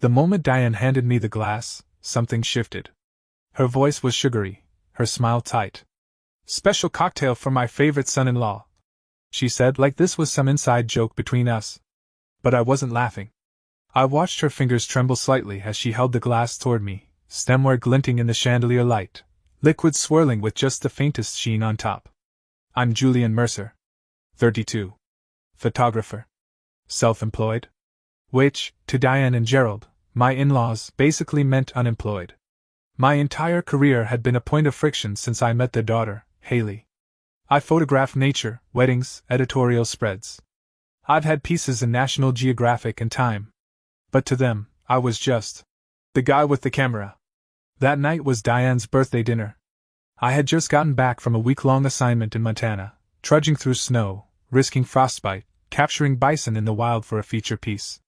The moment Diane handed me the glass, something shifted. Her voice was sugary, her smile tight. "Special cocktail for my favorite son-in-law," she said, like this was some inside joke between us. But I wasn't laughing. I watched her fingers tremble slightly as she held the glass toward me, stemware glinting in the chandelier light, liquid swirling with just the faintest sheen on top. "I'm Julian Mercer. 32. Photographer. Self-employed." Which, to Diane and Gerald, my in-laws, basically meant unemployed. My entire career had been a point of friction since I met their daughter, Haley. I photographed nature, weddings, editorial spreads. I've had pieces in National Geographic and Time. But to them, I was just the guy with the camera. That night was Diane's birthday dinner. I had just gotten back from a week-long assignment in Montana, trudging through snow, risking frostbite, capturing bison in the wild for a feature piece.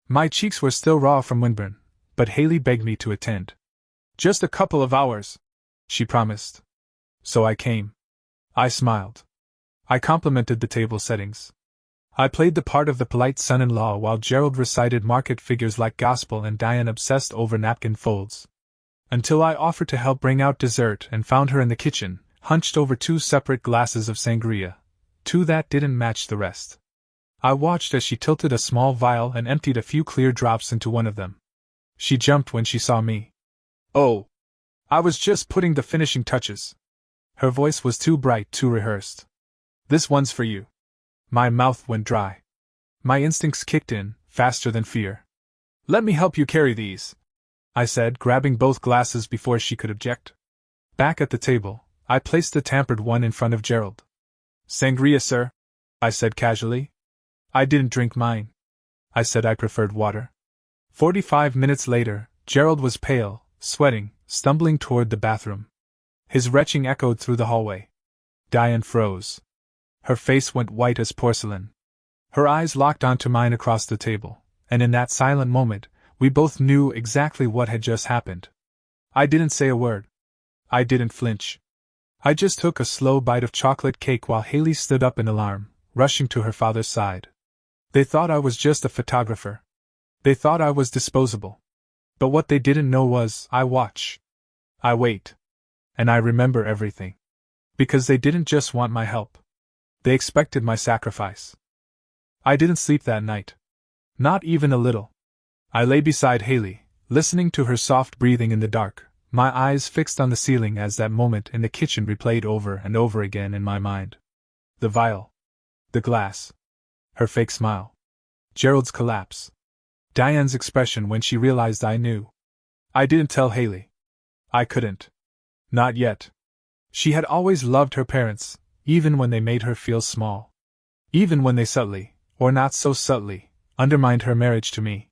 My cheeks were still raw from windburn, but Haley begged me to attend. "Just a couple of hours," she promised. So I came. I smiled. I complimented the table settings. I played the part of the polite son-in-law while Gerald recited market figures like gospel and Diane obsessed over napkin folds. Until I offered to help bring out dessert and found her in the kitchen, hunched over 2 separate glasses of sangria, 2 that didn't match the rest. I watched as she tilted a small vial and emptied a few clear drops into one of them. She jumped when she saw me. "Oh, I was just putting the finishing touches." Her voice was too bright, too rehearsed. "This one's for you." My mouth went dry. My instincts kicked in, faster than fear. "Let me help you carry these," I said, grabbing both glasses before she could object. Back at the table, I placed the tampered one in front of Gerald. "Sangria, sir," I said casually. "I didn't drink mine." I said I preferred water. 45 minutes later, Gerald was pale, sweating, stumbling toward the bathroom. His retching echoed through the hallway. Diane froze. Her face went white as porcelain. Her eyes locked onto mine across the table, and in that silent moment, we both knew exactly what had just happened. I didn't say a word. I didn't flinch. I just took a slow bite of chocolate cake while Haley stood up in alarm, rushing to her father's side. They thought I was just a photographer. They thought I was disposable. But what they didn't know was, I watch. I wait. And I remember everything. Because they didn't just want my help. They expected my sacrifice. I didn't sleep that night. Not even a little. I lay beside Haley, listening to her soft breathing in the dark, my eyes fixed on the ceiling as that moment in the kitchen replayed over and over again in my mind. The vial. The glass. Her fake smile. Gerald's collapse. Diane's expression when she realized I knew. I didn't tell Haley. I couldn't. Not yet. She had always loved her parents, even when they made her feel small. Even when they subtly, or not so subtly, undermined her marriage to me.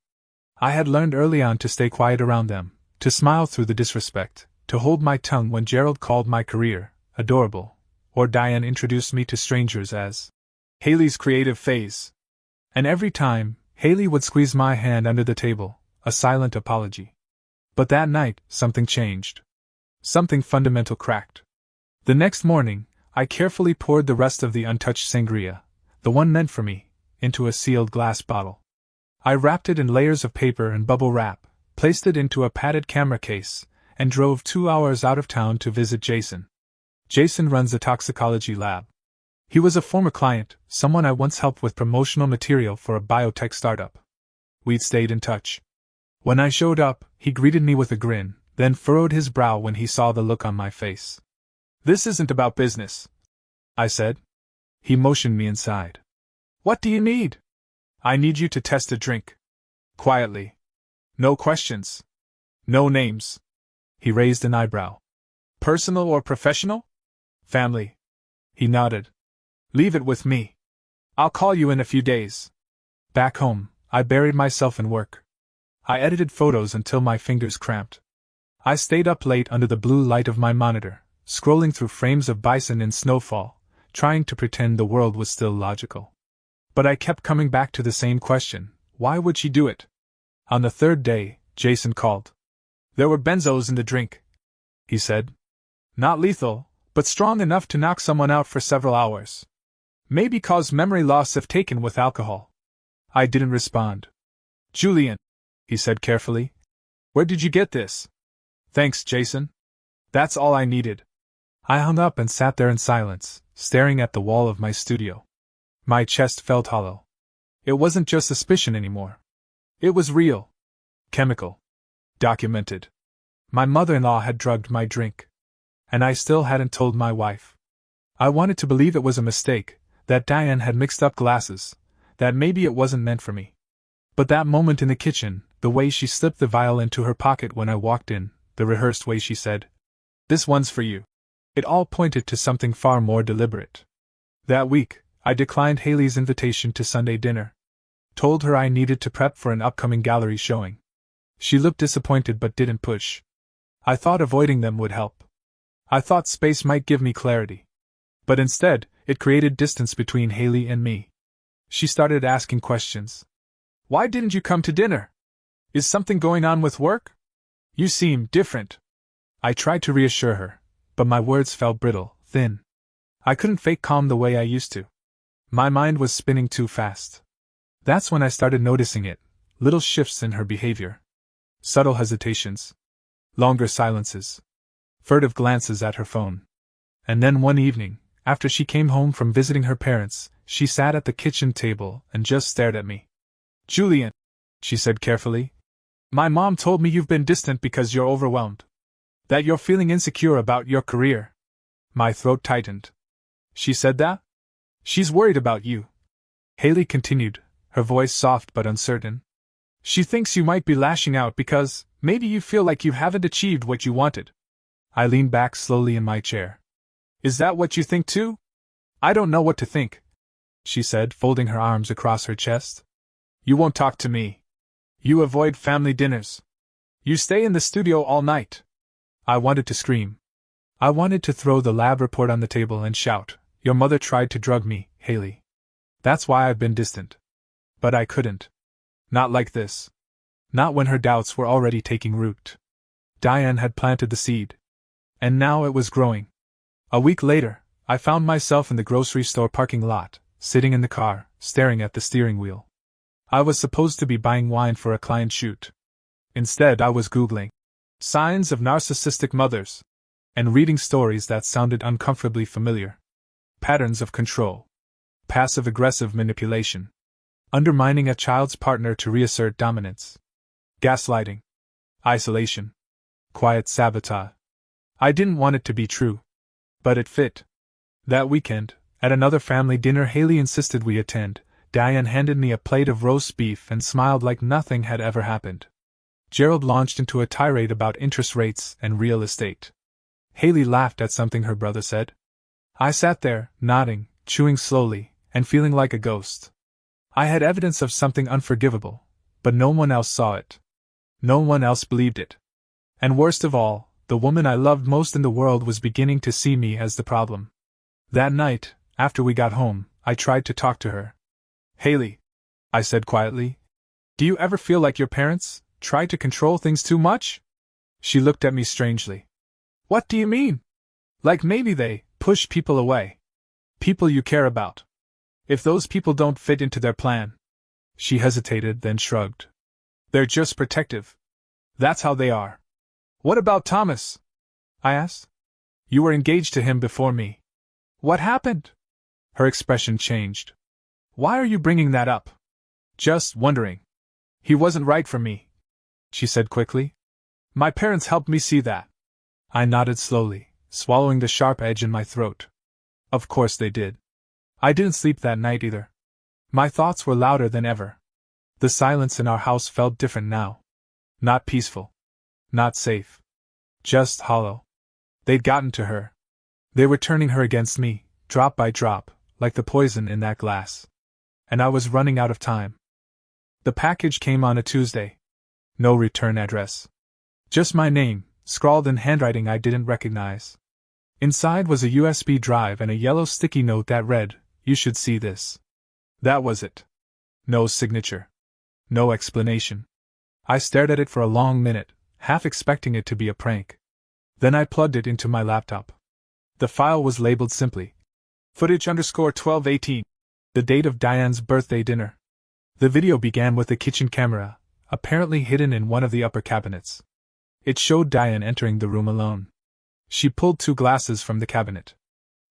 I had learned early on to stay quiet around them, to smile through the disrespect, to hold my tongue when Gerald called my career adorable, or Diane introduced me to strangers as Haley's creative phase. And every time, Haley would squeeze my hand under the table, a silent apology. But that night, something changed. Something fundamental cracked. The next morning, I carefully poured the rest of the untouched sangria, the one meant for me, into a sealed glass bottle. I wrapped it in layers of paper and bubble wrap, placed it into a padded camera case, and drove 2 hours out of town to visit Jason. Jason runs a toxicology lab. He was a former client, someone I once helped with promotional material for a biotech startup. We'd stayed in touch. When I showed up, he greeted me with a grin, then furrowed his brow when he saw the look on my face. "This isn't about business," I said. He motioned me inside. "What do you need?" "I need you to test a drink." Quietly. "No questions. No names." He raised an eyebrow. "Personal or professional?" "Family." He nodded. "Leave it with me. I'll call you in a few days." Back home, I buried myself in work. I edited photos until my fingers cramped. I stayed up late under the blue light of my monitor, scrolling through frames of bison in snowfall, trying to pretend the world was still logical. But I kept coming back to the same question: why would she do it? On the 3rd day, Jason called. "There were benzos in the drink," he said. "Not lethal, but strong enough to knock someone out for several hours. Maybe cause memory loss if taken with alcohol." I didn't respond. "Julian," he said carefully. Where did you get this? Thanks, Jason. That's all I needed. I hung up and sat there in silence, staring at the wall of my studio. My chest felt hollow. It wasn't just suspicion anymore. It was real. Chemical. Documented. My mother-in-law had drugged my drink. And I still hadn't told my wife. I wanted to believe it was a mistake, that Diane had mixed up glasses, that maybe it wasn't meant for me. But that moment in the kitchen, the way she slipped the vial into her pocket when I walked in, the rehearsed way she said, "This one's for you." It all pointed to something far more deliberate. That week, I declined Haley's invitation to Sunday dinner. Told her I needed to prep for an upcoming gallery showing. She looked disappointed but didn't push. I thought avoiding them would help. I thought space might give me clarity. But instead, it created distance between Haley and me. She started asking questions. "Why didn't you come to dinner? Is something going on with work? You seem different." I tried to reassure her, but my words fell brittle, thin. I couldn't fake calm the way I used to. My mind was spinning too fast. That's when I started noticing it, little shifts in her behavior. Subtle hesitations. Longer silences. Furtive glances at her phone. And then one evening, after she came home from visiting her parents, she sat at the kitchen table and just stared at me. "Julian," she said carefully, "my mom told me you've been distant because you're overwhelmed. That you're feeling insecure about your career." My throat tightened. "She said that? She's worried about you," Haley continued, her voice soft but uncertain. "She thinks you might be lashing out because, maybe you feel like you haven't achieved what you wanted." I leaned back slowly in my chair. "Is that what you think too?" "I don't know what to think," she said, folding her arms across her chest. "You won't talk to me. You avoid family dinners. You stay in the studio all night." I wanted to scream. I wanted to throw the lab report on the table and shout, "Your mother tried to drug me, Haley. That's why I've been distant." But I couldn't. Not like this. Not when her doubts were already taking root. Diane had planted the seed. And now it was growing. A week later, I found myself in the grocery store parking lot, sitting in the car, staring at the steering wheel. I was supposed to be buying wine for a client shoot. Instead, I was Googling signs of narcissistic mothers and reading stories that sounded uncomfortably familiar. Patterns of control. Passive-aggressive manipulation. Undermining a child's partner to reassert dominance. Gaslighting. Isolation. Quiet sabotage. I didn't want it to be true. But it fit. That weekend, at another family dinner Haley insisted we attend, Diane handed me a plate of roast beef and smiled like nothing had ever happened. Gerald launched into a tirade about interest rates and real estate. Haley laughed at something her brother said. I sat there, nodding, chewing slowly, and feeling like a ghost. I had evidence of something unforgivable, but no one else saw it. No one else believed it. And worst of all, the woman I loved most in the world was beginning to see me as the problem. That night, after we got home, I tried to talk to her. "Haley," I said quietly, "do you ever feel like your parents try to control things too much?" She looked at me strangely. "What do you mean?" "Like maybe they push people away. People you care about. If those people don't fit into their plan." She hesitated, then shrugged. "They're just protective. That's how they are." "What about Thomas?" I asked. "You were engaged to him before me. What happened?" Her expression changed. "Why are you bringing that up?" "Just wondering. He wasn't right for me," she said quickly. "My parents helped me see that." I nodded slowly, swallowing the sharp edge in my throat. Of course they did. I didn't sleep that night either. My thoughts were louder than ever. The silence in our house felt different now. Not peaceful. Not safe. Just hollow. They'd gotten to her. They were turning her against me, drop by drop, like the poison in that glass. And I was running out of time. The package came on a Tuesday. No return address. Just my name, scrawled in handwriting I didn't recognize. Inside was a USB drive and a yellow sticky note that read, "You should see this." That was it. No signature. No explanation. I stared at it for a long minute, half expecting it to be a prank. Then I plugged it into my laptop. The file was labeled simply, footage_1218, the date of Diane's birthday dinner. The video began with the kitchen camera, apparently hidden in one of the upper cabinets. It showed Diane entering the room alone. She pulled 2 glasses from the cabinet.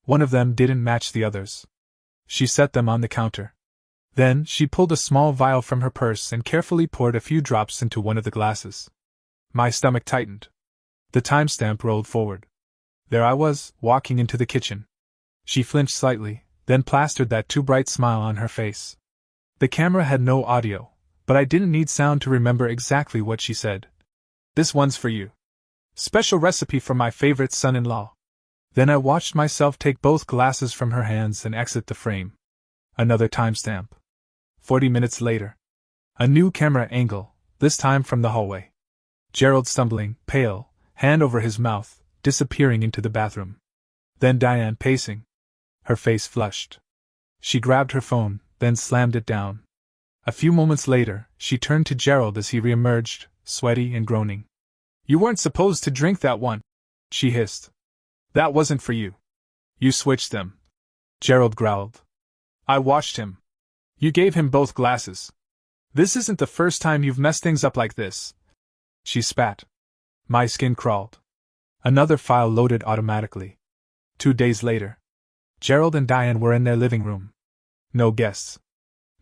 One of them didn't match the others. She set them on the counter. Then she pulled a small vial from her purse and carefully poured a few drops into one of the glasses. My stomach tightened. The timestamp rolled forward. There I was, walking into the kitchen. She flinched slightly, then plastered that too bright smile on her face. The camera had no audio, but I didn't need sound to remember exactly what she said. "This one's for you. Special recipe from my favorite son-in-law." Then I watched myself take both glasses from her hands and exit the frame. Another timestamp. 40 minutes later. A new camera angle, this time from the hallway. Gerald stumbling, pale, hand over his mouth, disappearing into the bathroom. Then Diane pacing. Her face flushed. She grabbed her phone, then slammed it down. A few moments later, she turned to Gerald as he reemerged, sweaty and groaning. "You weren't supposed to drink that one," she hissed. "That wasn't for you. You switched them." Gerald growled. "I watched him. You gave him both glasses. This isn't the first time you've messed things up like this." She spat. My skin crawled. Another file loaded automatically. 2 days later. Gerald and Diane were in their living room. No guests.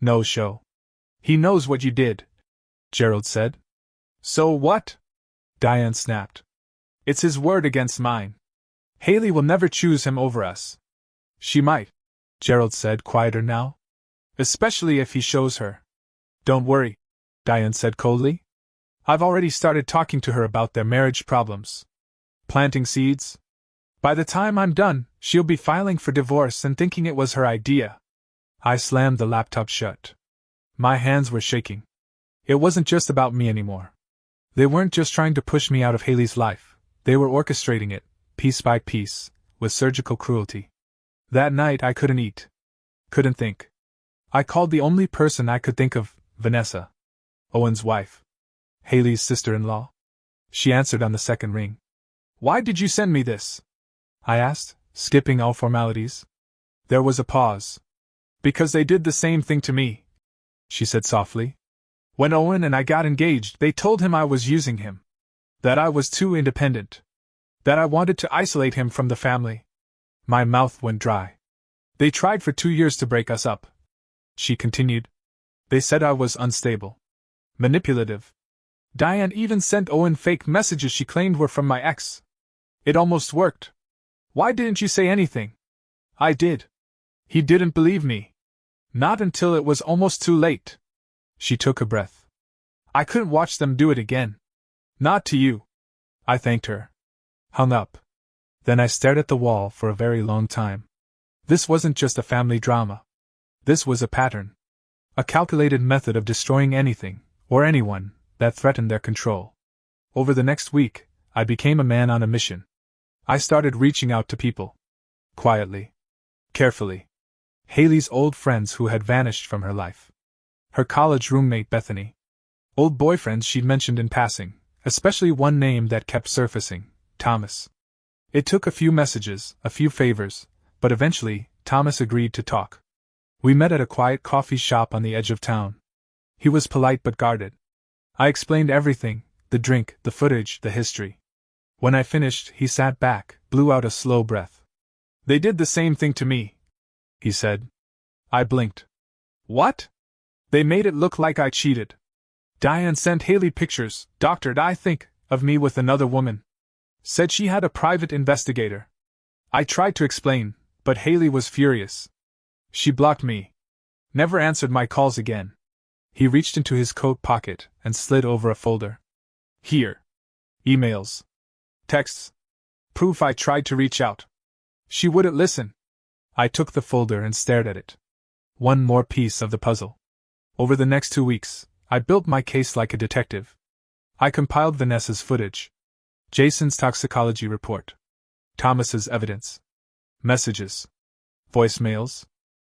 No show. "He knows what you did," Gerald said. "So what?" Diane snapped. "It's his word against mine. Haley will never choose him over us." "She might," Gerald said, quieter now. "Especially if he shows her." "Don't worry," Diane said coldly. "I've already started talking to her about their marriage problems. Planting seeds. By the time I'm done, she'll be filing for divorce and thinking it was her idea." I slammed the laptop shut. My hands were shaking. It wasn't just about me anymore. They weren't just trying to push me out of Haley's life, they were orchestrating it, piece by piece, with surgical cruelty. That night I couldn't eat. Couldn't think. I called the only person I could think of, Vanessa. Owen's wife. Haley's sister-in-law. She answered on the second ring. "Why did you send me this?" I asked, skipping all formalities. There was a pause. "Because they did the same thing to me," she said softly. "When Owen and I got engaged, they told him I was using him. That I was too independent. That I wanted to isolate him from the family." My mouth went dry. "They tried for 2 years to break us up," she continued. "They said I was unstable. Manipulative. Diane even sent Owen fake messages she claimed were from my ex. It almost worked. Why didn't you say anything?" "I did. He didn't believe me. Not until it was almost too late." She took a breath. "I couldn't watch them do it again. Not to you." I thanked her. Hung up. Then I stared at the wall for a very long time. This wasn't just a family drama. This was a pattern. A calculated method of destroying anything, or anyone, that threatened their control. Over the next week, I became a man on a mission. I started reaching out to people. Quietly. Carefully. Haley's old friends who had vanished from her life. Her college roommate Bethany. Old boyfriends she'd mentioned in passing, especially one name that kept surfacing, Thomas. It took a few messages, a few favors, but eventually, Thomas agreed to talk. We met at a quiet coffee shop on the edge of town. He was polite but guarded. I explained everything, the drink, the footage, the history. When I finished, he sat back, blew out a slow breath. "They did the same thing to me," he said. I blinked. "What?" "They made it look like I cheated. Diane sent Haley pictures, doctored I think, of me with another woman. Said she had a private investigator. I tried to explain, but Haley was furious. She blocked me. Never answered my calls again." He reached into his coat pocket and slid over a folder. "Here. Emails. Texts. Proof I tried to reach out. She wouldn't listen." I took the folder and stared at it. One more piece of the puzzle. Over the next 2 weeks, I built my case like a detective. I compiled Vanessa's footage. Jason's toxicology report. Thomas's evidence. Messages. Voicemails.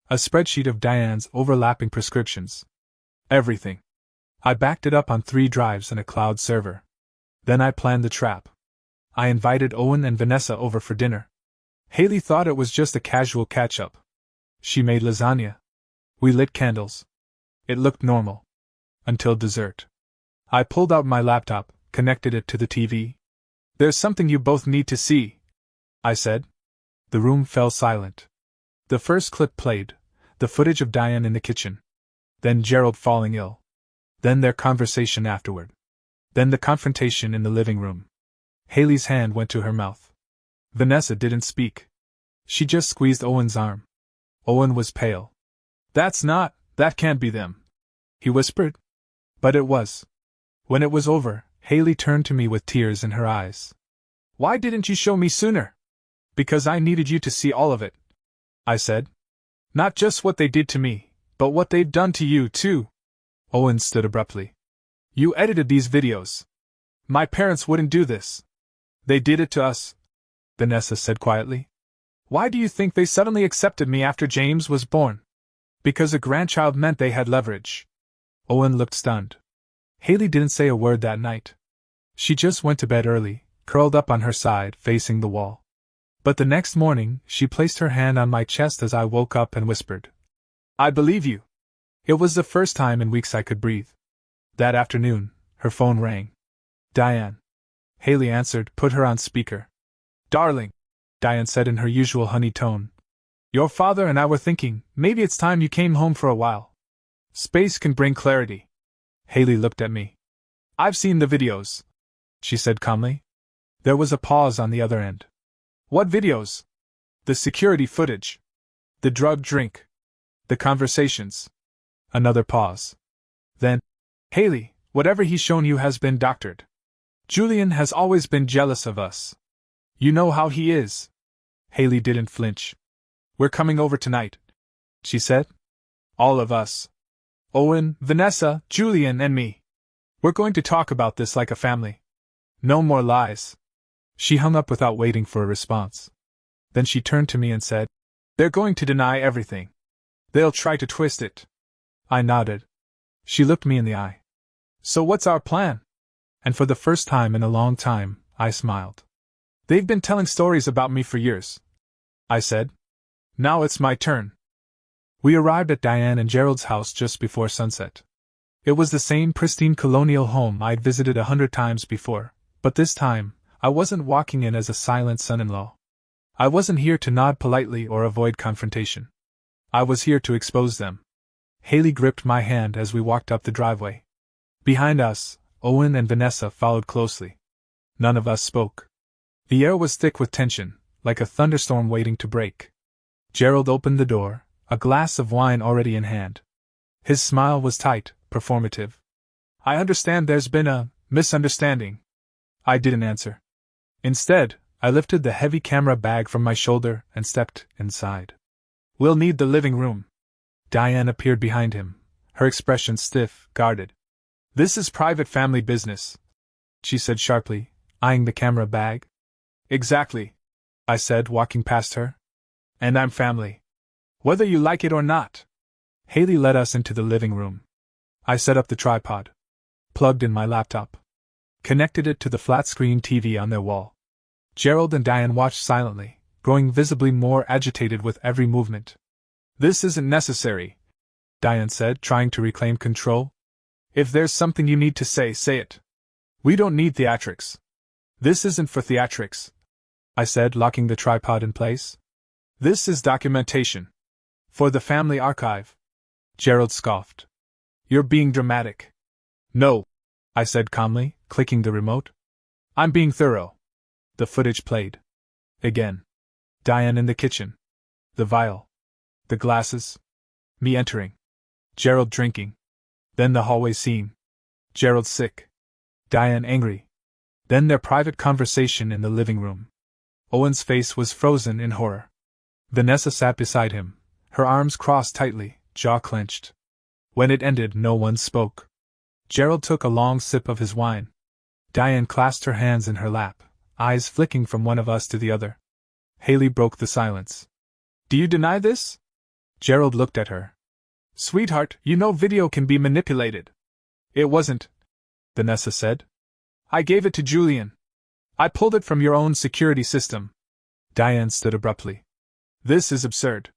A spreadsheet of Diane's overlapping prescriptions. Everything. I backed it up on 3 drives and a cloud server. Then I planned the trap. I invited Owen and Vanessa over for dinner. Haley thought it was just a casual catch-up. She made lasagna. We lit candles. It looked normal. Until dessert. I pulled out my laptop, connected it to the TV. There's something you both need to see, I said. The room fell silent. The first clip played, the footage of Diane in the kitchen. Then Gerald falling ill. Then their conversation afterward. Then the confrontation in the living room. Haley's hand went to her mouth. Vanessa didn't speak. She just squeezed Owen's arm. Owen was pale. That can't be them, he whispered. But it was. When it was over, Haley turned to me with tears in her eyes. Why didn't you show me sooner? Because I needed you to see all of it, I said. Not just what they did to me, but what they've done to you, too. Owen stood abruptly. You edited these videos. My parents wouldn't do this. They did it to us, Vanessa said quietly. Why do you think they suddenly accepted me after James was born? Because a grandchild meant they had leverage. Owen looked stunned. Haley didn't say a word that night. She just went to bed early, curled up on her side, facing the wall. But the next morning, she placed her hand on my chest as I woke up and whispered, I believe you. It was the first time in weeks I could breathe. That afternoon, her phone rang. Diane. Haley answered, put her on speaker. Darling, Diane said in her usual honey tone. Your father and I were thinking, maybe it's time you came home for a while. Space can bring clarity. Haley looked at me. I've seen the videos, she said calmly. There was a pause on the other end. What videos? The security footage. The drug drink. The conversations. Another pause. Then, Haley, whatever he's shown you has been doctored. Julian has always been jealous of us. You know how he is. Haley didn't flinch. We're coming over tonight, she said. All of us. Owen, Vanessa, Julian, and me. We're going to talk about this like a family. No more lies. She hung up without waiting for a response. Then she turned to me and said, They're going to deny everything. They'll try to twist it. I nodded. She looked me in the eye. So what's our plan? And for the first time in a long time, I smiled. They've been telling stories about me for years, I said. Now it's my turn. We arrived at Diane and Gerald's house just before sunset. It was the same pristine colonial home I'd visited 100 times before, but this time, I wasn't walking in as a silent son-in-law. I wasn't here to nod politely or avoid confrontation. I was here to expose them. Haley gripped my hand as we walked up the driveway. Behind us, Owen and Vanessa followed closely. None of us spoke. The air was thick with tension, like a thunderstorm waiting to break. Gerald opened the door, a glass of wine already in hand. His smile was tight, performative. I understand there's been a misunderstanding. I didn't answer. Instead, I lifted the heavy camera bag from my shoulder and stepped inside. We'll need the living room. Diane appeared behind him, her expression stiff, guarded. This is private family business, she said sharply, eyeing the camera bag. Exactly, I said, walking past her. And I'm family. Whether you like it or not. Haley led us into the living room. I set up the tripod. Plugged in my laptop. Connected it to the flat-screen TV on their wall. Gerald and Diane watched silently, growing visibly more agitated with every movement. This isn't necessary, Diane said, trying to reclaim control. If there's something you need to say, say it. We don't need theatrics. This isn't for theatrics, I said, locking the tripod in place. This is documentation. For the family archive. Gerald scoffed. You're being dramatic. No, I said calmly, clicking the remote. I'm being thorough. The footage played. Again. Diane in the kitchen. The vial. The glasses. Me entering. Gerald drinking. Then the hallway scene. Gerald sick. Diane angry. Then their private conversation in the living room. Owen's face was frozen in horror. Vanessa sat beside him, her arms crossed tightly, jaw clenched. When it ended, no one spoke. Gerald took a long sip of his wine. Diane clasped her hands in her lap, eyes flicking from one of us to the other. Haley broke the silence. Do you deny this? Gerald looked at her. Sweetheart, you know video can be manipulated. It wasn't, Vanessa said. I gave it to Julian. I pulled it from your own security system. Diane stood abruptly. This is absurd.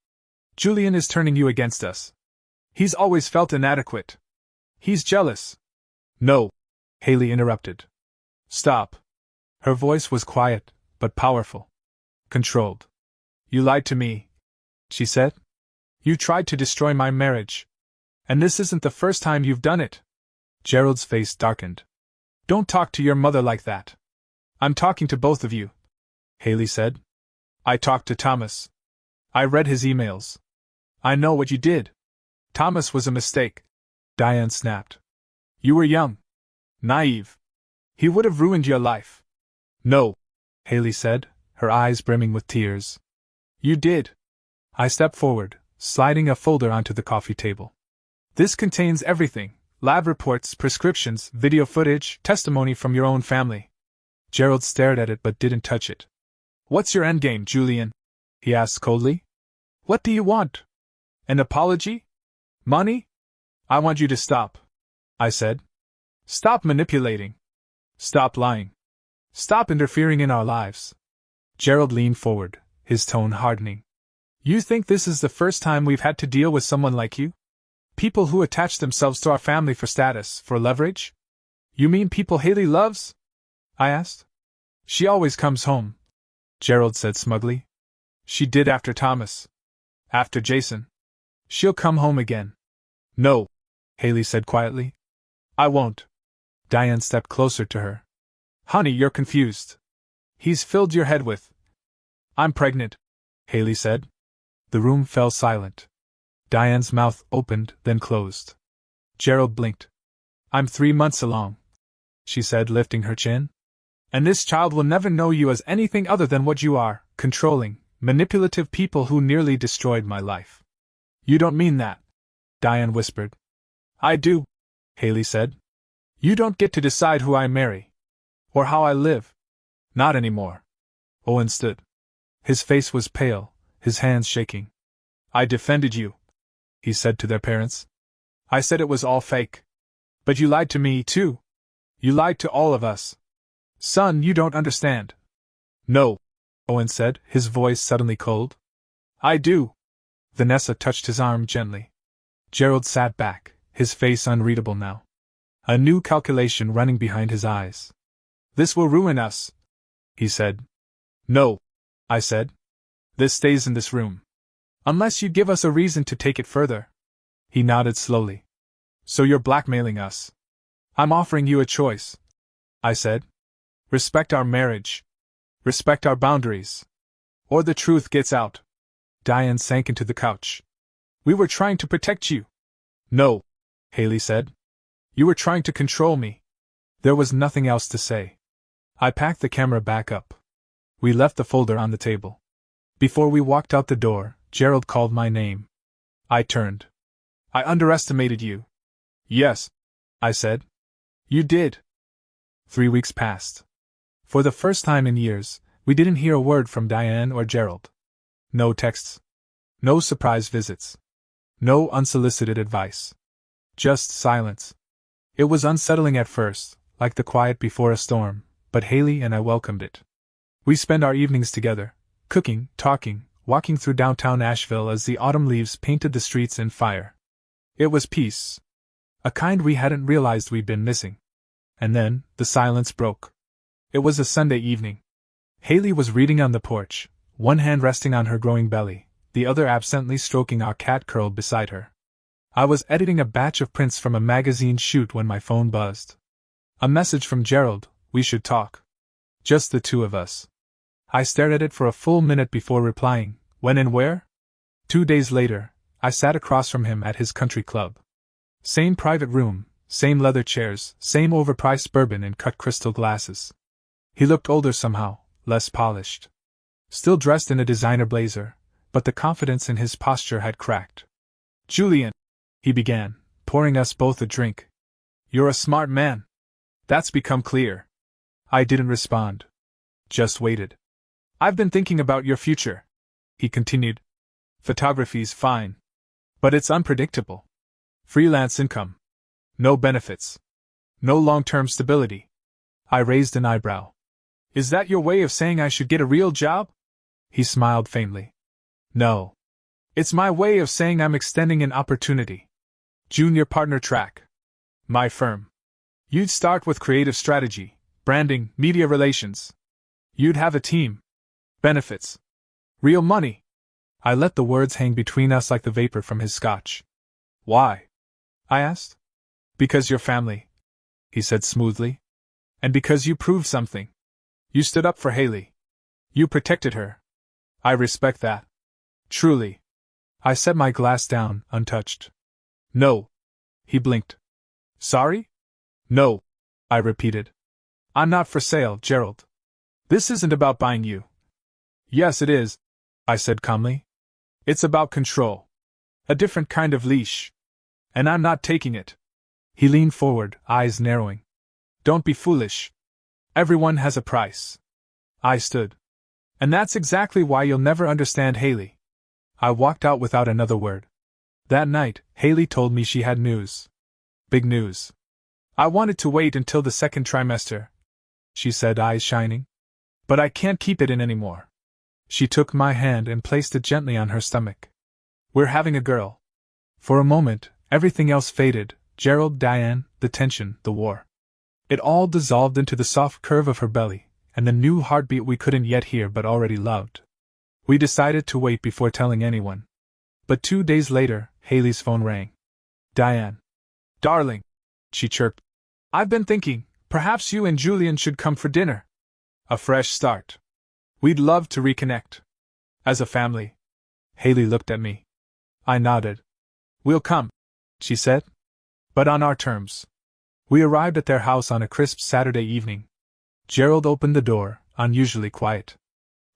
Julian is turning you against us. He's always felt inadequate. He's jealous. No, Haley interrupted. Stop. Her voice was quiet, but powerful. Controlled. You lied to me, she said. You tried to destroy my marriage. And this isn't the first time you've done it. Gerald's face darkened. Don't talk to your mother like that. I'm talking to both of you, Haley said. I talked to Thomas. I read his emails. I know what you did. Thomas was a mistake, Diane snapped. You were young. Naive. He would have ruined your life. No, Haley said, her eyes brimming with tears. You did. I stepped forward, sliding a folder onto the coffee table. This contains everything: lab reports, prescriptions, video footage, testimony from your own family. Gerald stared at it but didn't touch it. What's your endgame, Julian? He asked coldly. What do you want? An apology? Money? I want you to stop, I said. Stop manipulating. Stop lying. Stop interfering in our lives. Gerald leaned forward, his tone hardening. You think this is the first time we've had to deal with someone like you? People who attach themselves to our family for status, for leverage? You mean people Haley loves? I asked. She always comes home, Gerald said smugly. She did after Thomas. After Jason. She'll come home again. No, Haley said quietly. I won't. Diane stepped closer to her. Honey, you're confused. He's filled your head with. I'm pregnant, Haley said. The room fell silent. Diane's mouth opened, then closed. Gerald blinked. I'm 3 months along, she said, lifting her chin. And this child will never know you as anything other than what you are: controlling, manipulative people who nearly destroyed my life. You don't mean that, Diane whispered. I do, Haley said. You don't get to decide who I marry. Or how I live. Not anymore. Owen stood. His face was pale, his hands shaking. I defended you, he said to their parents. I said it was all fake. But you lied to me, too. You lied to all of us. Son, you don't understand. No, Owen said, his voice suddenly cold. I do. Vanessa touched his arm gently. Gerald sat back, his face unreadable now. A new calculation running behind his eyes. This will ruin us, he said. No, I said. This stays in this room. Unless you give us a reason to take it further. He nodded slowly. So you're blackmailing us. I'm offering you a choice, I said. Respect our marriage. Respect our boundaries. Or the truth gets out. Diane sank into the couch. We were trying to protect you. No, Haley said. You were trying to control me. There was nothing else to say. I packed the camera back up. We left the folder on the table. Before we walked out the door, Gerald called my name. I turned. I underestimated you. Yes, I said. You did. 3 weeks passed. For the first time in years, we didn't hear a word from Diane or Gerald. No texts. No surprise visits. No unsolicited advice. Just silence. It was unsettling at first, like the quiet before a storm, but Haley and I welcomed it. We spent our evenings together, cooking, talking, walking through downtown Asheville as the autumn leaves painted the streets in fire. It was peace. A kind we hadn't realized we'd been missing. And then, the silence broke. It was a Sunday evening. Haley was reading on the porch, one hand resting on her growing belly, the other absently stroking our cat curled beside her. I was editing a batch of prints from a magazine shoot when my phone buzzed. A message from Gerald: we should talk. Just the two of us. I stared at it for a full minute before replying. When and where? 2 days later, I sat across from him at his country club. Same private room, same leather chairs, same overpriced bourbon in cut crystal glasses. He looked older somehow, less polished. Still dressed in a designer blazer, but the confidence in his posture had cracked. Julian, he began, pouring us both a drink. You're a smart man. That's become clear. I didn't respond. Just waited. I've been thinking about your future, he continued. Photography's fine. But it's unpredictable. Freelance income. No benefits. No long-term stability. I raised an eyebrow. Is that your way of saying I should get a real job? He smiled faintly. No. It's my way of saying I'm extending an opportunity. Junior partner track. My firm. You'd start with creative strategy, branding, media relations. You'd have a team. Benefits. Real money. I let the words hang between us like the vapor from his scotch. Why? I asked. Because you're family, he said smoothly. And because you proved something. You stood up for Haley. You protected her. I respect that. Truly. I set my glass down, untouched. No. He blinked. Sorry? No. I repeated. I'm not for sale, Gerald. This isn't about buying you. Yes, it is, I said calmly. It's about control. A different kind of leash. And I'm not taking it. He leaned forward, eyes narrowing. Don't be foolish. Everyone has a price. I stood. And that's exactly why you'll never understand Haley. I walked out without another word. That night, Haley told me she had news. Big news. I wanted to wait until the second trimester, she said, eyes shining. But I can't keep it in anymore. She took my hand and placed it gently on her stomach. We're having a girl. For a moment, everything else faded, Gerald, Diane, the tension, the war. It all dissolved into the soft curve of her belly, and the new heartbeat we couldn't yet hear but already loved. We decided to wait before telling anyone. But 2 days later, Haley's phone rang. Diane. Darling, she chirped. I've been thinking, perhaps you and Julian should come for dinner. A fresh start. We'd love to reconnect. As a family. Haley looked at me. I nodded. We'll come, she said. But on our terms. We arrived at their house on a crisp Saturday evening. Gerald opened the door, unusually quiet.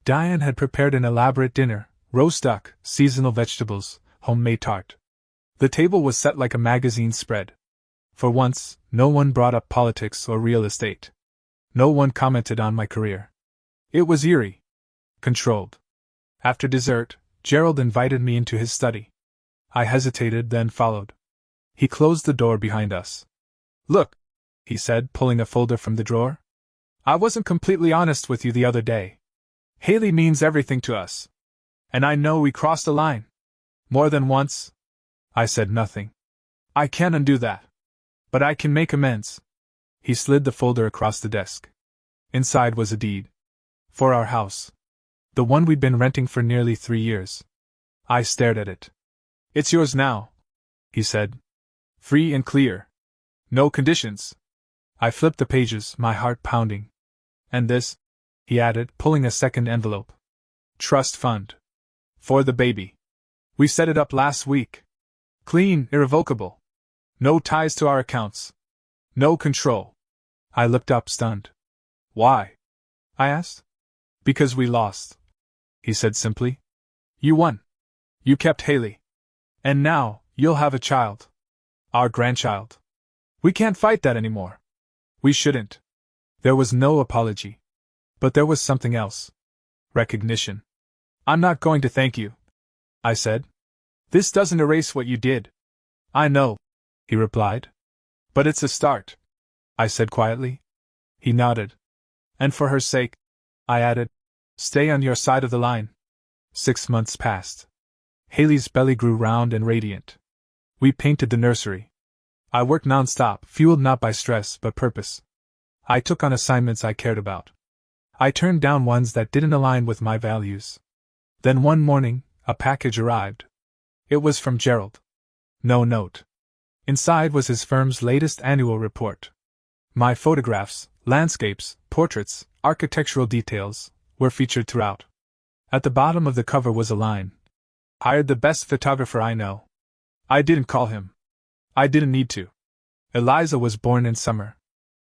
Diane had prepared an elaborate dinner, roast duck, seasonal vegetables, homemade tart. The table was set like a magazine spread. For once, no one brought up politics or real estate. No one commented on my career. It was eerie. Controlled. After dessert, Gerald invited me into his study. I hesitated, then followed. He closed the door behind us. Look, he said, pulling a folder from the drawer. I wasn't completely honest with you the other day. Haley means everything to us. And I know we crossed a line. More than once. I said nothing. I can't undo that. But I can make amends. He slid the folder across the desk. Inside was a deed. For our house. The one we'd been renting for nearly 3 years. I stared at it. It's yours now, he said. Free and clear. No conditions. I flipped the pages, my heart pounding. And this, he added, pulling a second envelope. Trust fund. For the baby. We set it up last week. Clean, irrevocable. No ties to our accounts. No control. I looked up, stunned. Why? I asked. Because we lost, he said simply. You won. You kept Haley. And now, you'll have a child. Our grandchild. We can't fight that anymore. We shouldn't. There was no apology. But there was something else. Recognition. I'm not going to thank you, I said. This doesn't erase what you did. I know, he replied. But it's a start, I said quietly. He nodded. And for her sake, I added, stay on your side of the line. 6 months passed. Haley's belly grew round and radiant. We painted the nursery. I worked non-stop, fueled not by stress but purpose. I took on assignments I cared about. I turned down ones that didn't align with my values. Then one morning, a package arrived. It was from Gerald. No note. Inside was his firm's latest annual report. My photographs, landscapes, portraits, architectural details, were featured throughout. At the bottom of the cover was a line. Hired the best photographer I know. I didn't call him. I didn't need to. Eliza was born in summer.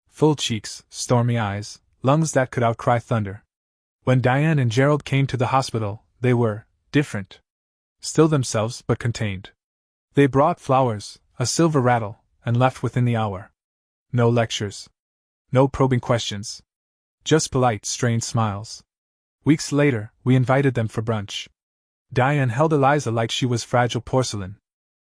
Full cheeks, stormy eyes, lungs that could outcry thunder. When Diane and Gerald came to the hospital, they were different. Still themselves, but contained. They brought flowers, a silver rattle, and left within the hour. No lectures. No probing questions. Just polite, strained smiles. Weeks later, we invited them for brunch. Diane held Eliza like she was fragile porcelain.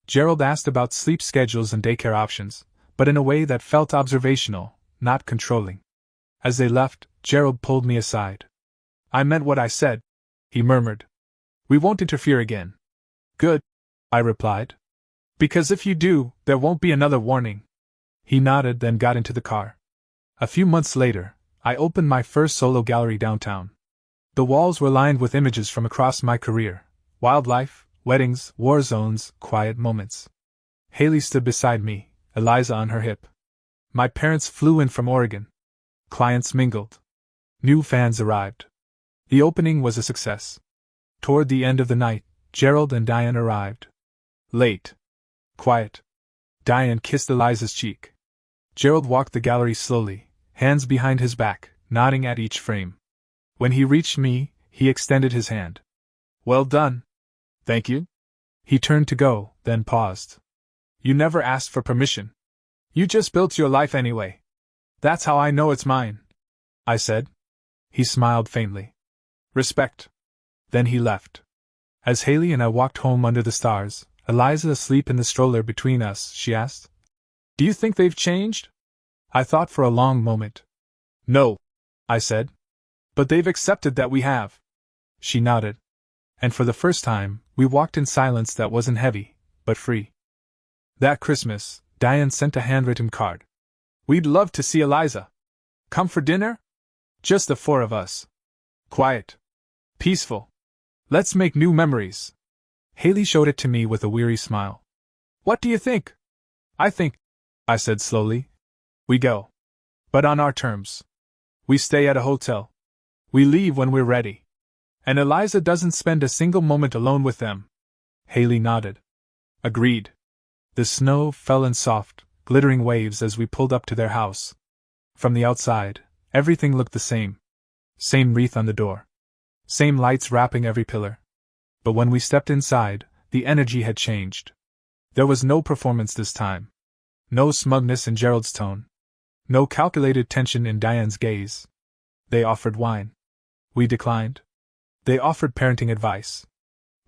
Gerald asked about sleep schedules and daycare options, but in a way that felt observational, not controlling. As they left, Gerald pulled me aside. I meant what I said, he murmured. We won't interfere again. Good, I replied. Because if you do, there won't be another warning. He nodded, then got into the car. A few months later, I opened my first solo gallery downtown. The walls were lined with images from across my career: wildlife, weddings, war zones, quiet moments. Haley stood beside me, Eliza on her hip. My parents flew in from Oregon. Clients mingled. New fans arrived. The opening was a success. Toward the end of the night, Gerald and Diane arrived. Late. Quiet. Diane kissed Eliza's cheek. Gerald walked the gallery slowly, hands behind his back, nodding at each frame. When he reached me, he extended his hand. Well done. Thank you. He turned to go, then paused. You never asked for permission. You just built your life anyway. That's how I know it's mine, I said. He smiled faintly. Respect. Then he left. As Haley and I walked home under the stars, Eliza asleep in the stroller between us, she asked, Do you think they've changed? I thought for a long moment. No, I said. But they've accepted that we have. She nodded. And for the first time, we walked in silence that wasn't heavy, but free. That Christmas, Diane sent a handwritten card. We'd love to see Eliza. Come for dinner? Just the four of us. Quiet. Peaceful. Let's make new memories. Haley showed it to me with a weary smile. What do you think? I think, I said slowly, we go. But on our terms. We stay at a hotel. We leave when we're ready. And Eliza doesn't spend a single moment alone with them. Haley nodded. Agreed. The snow fell in soft, glittering waves as we pulled up to their house. From the outside, everything looked the same. Same wreath on the door. Same lights wrapping every pillar. But when we stepped inside, the energy had changed. There was no performance this time. No smugness in Gerald's tone. No calculated tension in Diane's gaze. They offered wine. We declined. They offered parenting advice.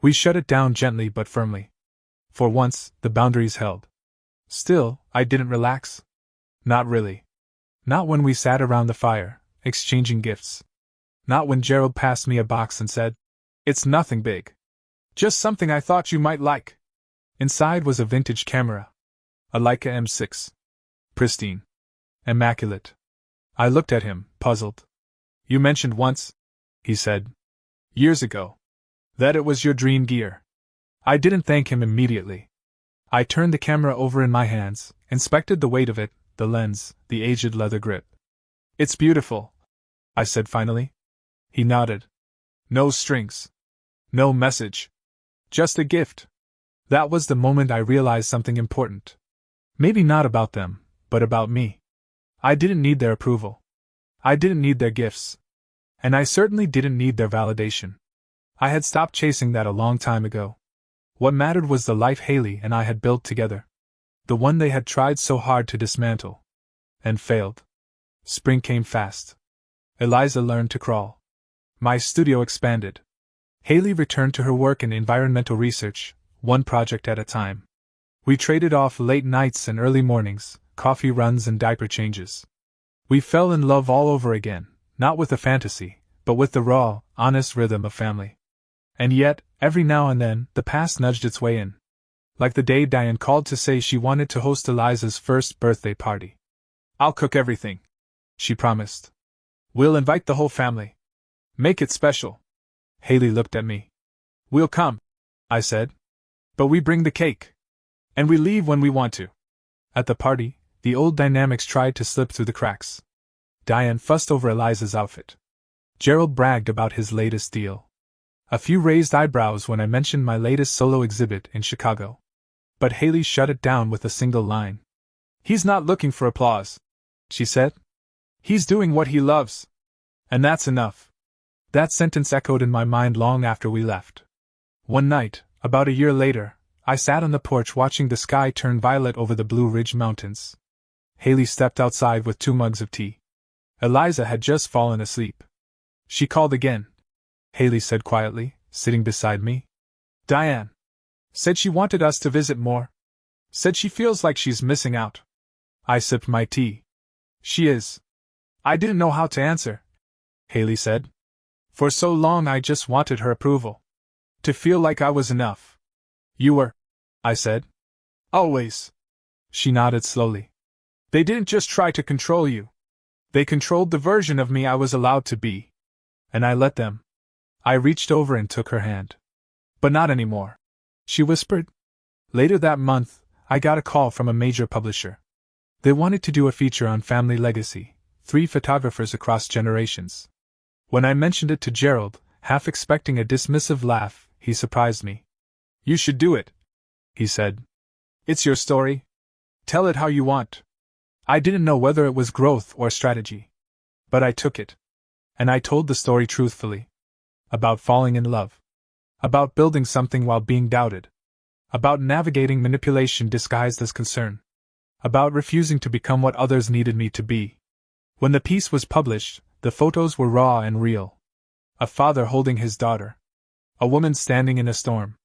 We shut it down gently but firmly. For once, the boundaries held. Still, I didn't relax. Not really. Not when we sat around the fire, exchanging gifts. Not when Gerald passed me a box and said, It's nothing big. Just something I thought you might like. Inside was a vintage camera. A Leica M6. Pristine. Immaculate. I looked at him, puzzled. You mentioned once, he said, years ago, that it was your dream gear. I didn't thank him immediately. I turned the camera over in my hands, inspected the weight of it, the lens, the aged leather grip. It's beautiful, I said finally. He nodded. No strings. No message. Just a gift. That was the moment I realized something important. Maybe not about them, but about me. I didn't need their approval. I didn't need their gifts. And I certainly didn't need their validation. I had stopped chasing that a long time ago. What mattered was the life Haley and I had built together. The one they had tried so hard to dismantle. And failed. Spring came fast. Eliza learned to crawl. My studio expanded. Haley returned to her work in environmental research, one project at a time. We traded off late nights and early mornings, coffee runs and diaper changes. We fell in love all over again, not with a fantasy, but with the raw, honest rhythm of family. And yet, every now and then, the past nudged its way in. Like the day Diane called to say she wanted to host Eliza's first birthday party. I'll cook everything, she promised. We'll invite the whole family. Make it special. Haley looked at me. We'll come, I said. But we bring the cake. And we leave when we want to. At the party, the old dynamics tried to slip through the cracks. Diane fussed over Eliza's outfit. Gerald bragged about his latest deal. A few raised eyebrows when I mentioned my latest solo exhibit in Chicago. But Haley shut it down with a single line. He's not looking for applause, she said. He's doing what he loves. And that's enough. That sentence echoed in my mind long after we left. One night, about a year later, I sat on the porch watching the sky turn violet over the Blue Ridge Mountains. Haley stepped outside with 2 mugs of tea. Eliza had just fallen asleep. She called again. Haley said quietly, sitting beside me. Diane. Said she wanted us to visit more. Said she feels like she's missing out. I sipped my tea. She is. I didn't know how to answer, Haley said. For so long I just wanted her approval. To feel like I was enough. You were, I said. Always. She nodded slowly. They didn't just try to control you. They controlled the version of me I was allowed to be. And I let them. I reached over and took her hand. But not anymore, she whispered. Later that month, I got a call from a major publisher. They wanted to do a feature on family legacy, 3 photographers across generations. When I mentioned it to Gerald, half expecting a dismissive laugh, he surprised me. You should do it, he said. It's your story. Tell it how you want. I didn't know whether it was growth or strategy. But I took it. And I told the story truthfully. About falling in love. About building something while being doubted. About navigating manipulation disguised as concern. About refusing to become what others needed me to be. When the piece was published, the photos were raw and real. A father holding his daughter. A woman standing in a storm.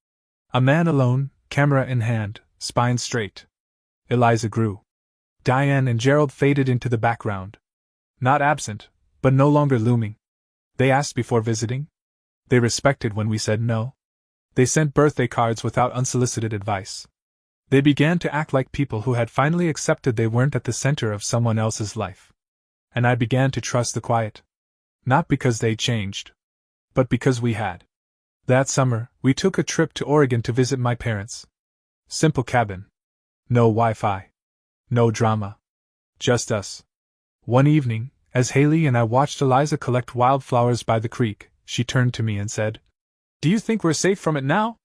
A man alone, camera in hand, spine straight. Eliza grew. Diane and Gerald faded into the background. Not absent, but no longer looming. They asked before visiting. They respected when we said no. They sent birthday cards without unsolicited advice. They began to act like people who had finally accepted they weren't at the center of someone else's life. And I began to trust the quiet. Not because they changed, but because we had. That summer, we took a trip to Oregon to visit my parents. Simple cabin. No Wi-Fi. No drama. Just us. One evening, as Haley and I watched Eliza collect wildflowers by the creek, she turned to me and said, "Do you think we're safe from it now?"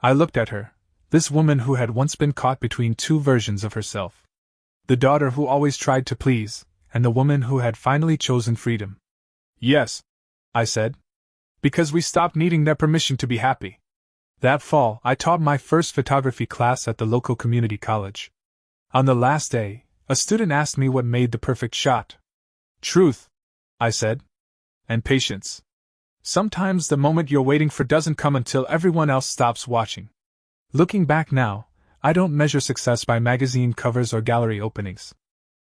I looked at her, this woman who had once been caught between 2 versions of herself. The daughter who always tried to please, and the woman who had finally chosen freedom. "Yes," I said. "Because we stopped needing their permission to be happy." That fall, I taught my first photography class at the local community college. On the last day, a student asked me what made the perfect shot. "Truth," I said. "And patience. Sometimes the moment you're waiting for doesn't come until everyone else stops watching." Looking back now, I don't measure success by magazine covers or gallery openings.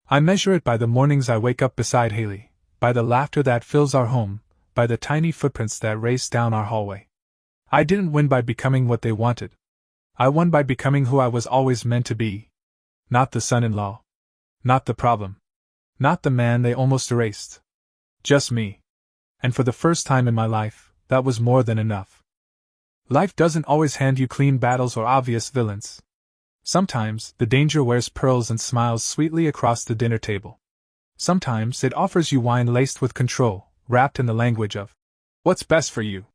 I measure it by the mornings I wake up beside Haley, by the laughter that fills our home, by the tiny footprints that race down our hallway. I didn't win by becoming what they wanted. I won by becoming who I was always meant to be. Not the son-in-law. Not the problem. Not the man they almost erased. Just me. And for the first time in my life, that was more than enough. Life doesn't always hand you clean battles or obvious villains. Sometimes, the danger wears pearls and smiles sweetly across the dinner table. Sometimes, it offers you wine laced with control, wrapped in the language of what's best for you.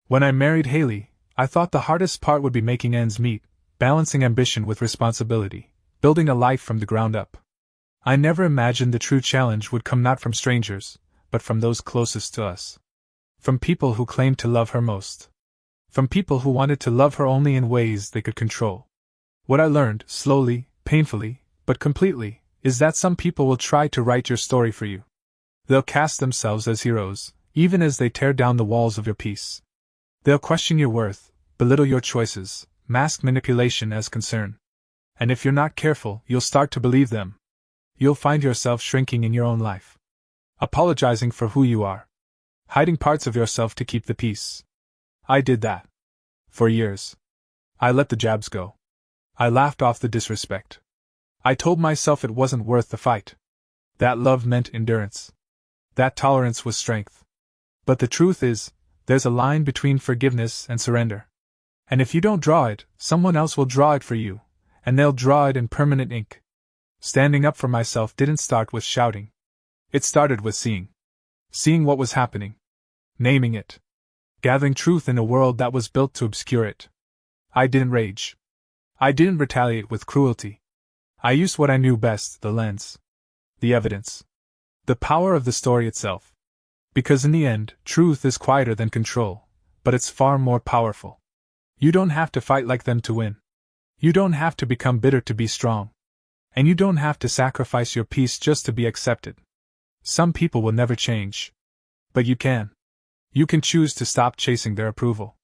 When I married Haley, I thought the hardest part would be making ends meet, balancing ambition with responsibility, building a life from the ground up. I never imagined the true challenge would come not from strangers, but from those closest to us. From people who claimed to love her most. From people who wanted to love her only in ways they could control. What I learned, slowly, painfully, but completely, is that some people will try to write your story for you. They'll cast themselves as heroes, even as they tear down the walls of your peace. They'll question your worth, belittle your choices, mask manipulation as concern. And if you're not careful, you'll start to believe them. You'll find yourself shrinking in your own life. Apologizing for who you are. Hiding parts of yourself to keep the peace. I did that. For years. I let the jabs go. I laughed off the disrespect. I told myself it wasn't worth the fight. That love meant endurance. That tolerance was strength. But the truth is, there's a line between forgiveness and surrender. And if you don't draw it, someone else will draw it for you, and they'll draw it in permanent ink. Standing up for myself didn't start with shouting. It started with seeing. Seeing what was happening. Naming it. Gathering truth in a world that was built to obscure it. I didn't rage. I didn't retaliate with cruelty. I used what I knew best, the lens. The evidence. The power of the story itself. Because in the end, truth is quieter than control, but it's far more powerful. You don't have to fight like them to win. You don't have to become bitter to be strong. And you don't have to sacrifice your peace just to be accepted. Some people will never change. But you can. You can choose to stop chasing their approval.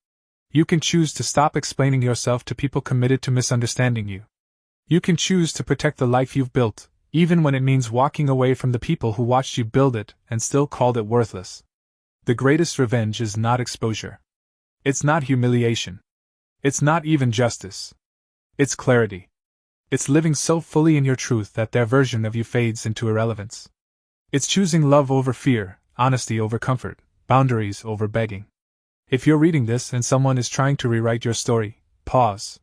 You can choose to stop explaining yourself to people committed to misunderstanding you. You can choose to protect the life you've built, even when it means walking away from the people who watched you build it and still called it worthless. The greatest revenge is not exposure. It's not humiliation. It's not even justice. It's clarity. It's living so fully in your truth that their version of you fades into irrelevance. It's choosing love over fear, honesty over comfort, boundaries over begging. If you're reading this and someone is trying to rewrite your story, pause.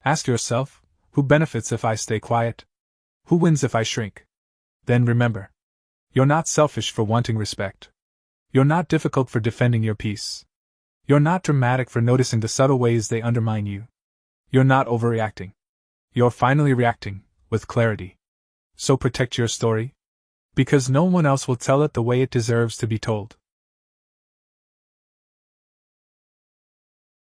Ask yourself, who benefits if I stay quiet? Who wins if I shrink? Then remember, you're not selfish for wanting respect. You're not difficult for defending your peace. You're not dramatic for noticing the subtle ways they undermine you. You're not overreacting. You're finally reacting, with clarity. So protect your story, because no one else will tell it the way it deserves to be told.